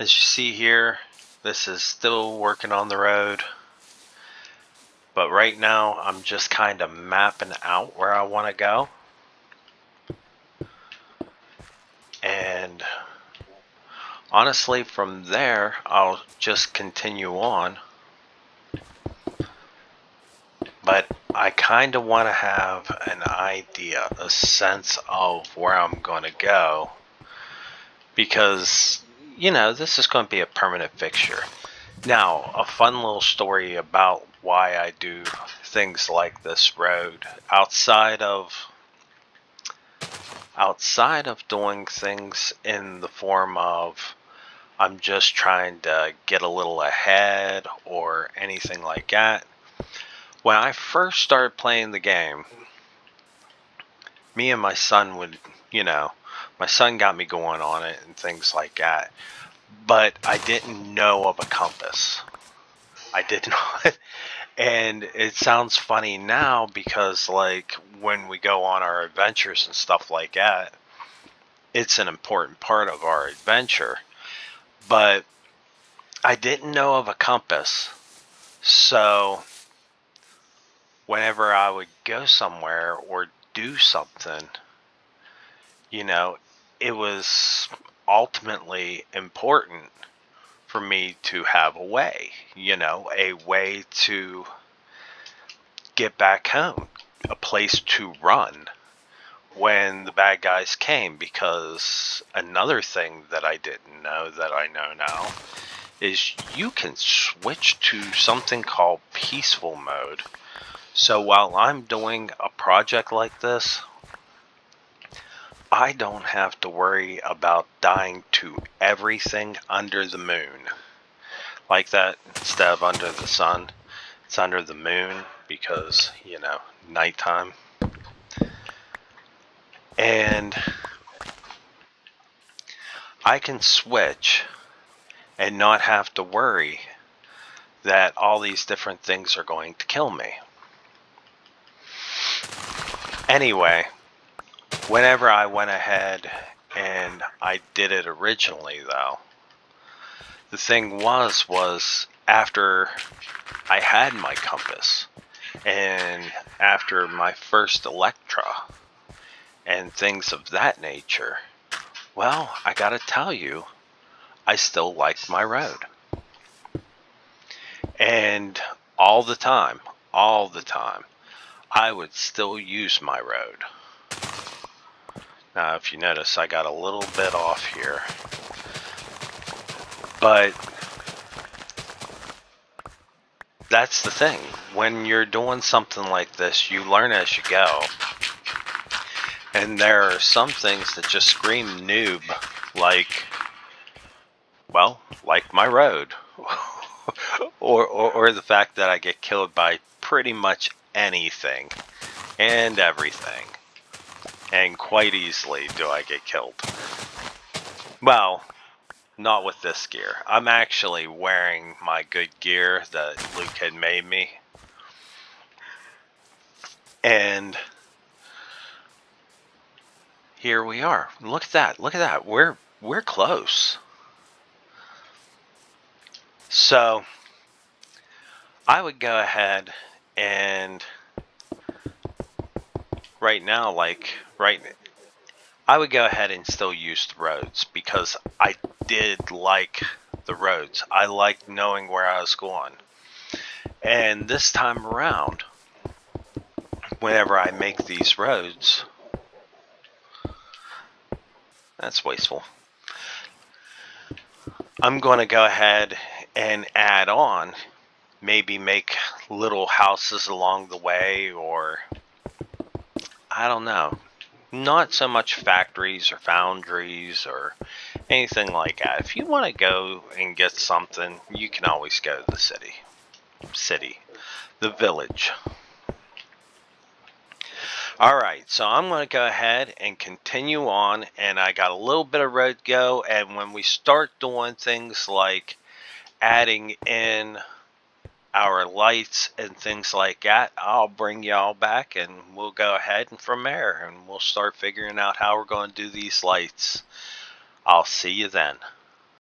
As you see here, this is still working on the road, but right now I'm just kind of mapping out where I want to go. And honestly, from there, I'll just continue on. But I kind of want to have an idea, a sense of where I'm going to go. Because, this is going to be a permanent fixture. Now, a fun little story about why I do things like this road. Outside of doing things in the form of I'm just trying to get a little ahead or anything like that. When I first started playing the game, me and my son would, my son got me going on it and things like that. But I didn't know of a compass. I did not. And it sounds funny now because, like, when we go on our adventures and stuff like that, it's an important part of our adventure. But I didn't know of a compass. So whenever I would go somewhere or do something, it was ultimately important for me to have a way to get back home, a place to run when the bad guys came. Because another thing that I didn't know that I know now is you can switch to something called peaceful mode. So while I'm doing a project like this, I don't have to worry about dying to everything under the moon. Like that, instead of under the sun, it's under the moon because, nighttime. And I can switch and not have to worry that all these different things are going to kill me. Anyway, whenever I went ahead and I did it originally, though, the thing was after I had my compass and after my first Electra and things of that nature, well, I gotta tell you, I still like my road. And all the time, I would still use my road. Now, if you notice, I got a little bit off here. But that's the thing. When you're doing something like this, you learn as you go. And there are some things that just scream noob, like my road. or the fact that I get killed by pretty much anything and everything. And quite easily do I get killed. Well, not with this gear. I'm actually wearing my good gear that Luke had made me. And here we are. Look at that. Look at that. We're close. So I would go ahead and I would go ahead and still use the roads because I did like the roads. I liked knowing where I was going. And this time around, whenever I make these roads, that's wasteful. I'm going to go ahead and add on, maybe make little houses along the way, or I don't know. Not so much factories or foundries or anything like that. If you want to go and get something, you can always go to the city, the village. Alright, so I'm going to go ahead and continue on, and I got a little bit of road to go, and when we start doing things like adding in our lights and things like that, I'll bring y'all back and we'll go ahead and from there and we'll start figuring out how we're going to do these lights. I'll see you then.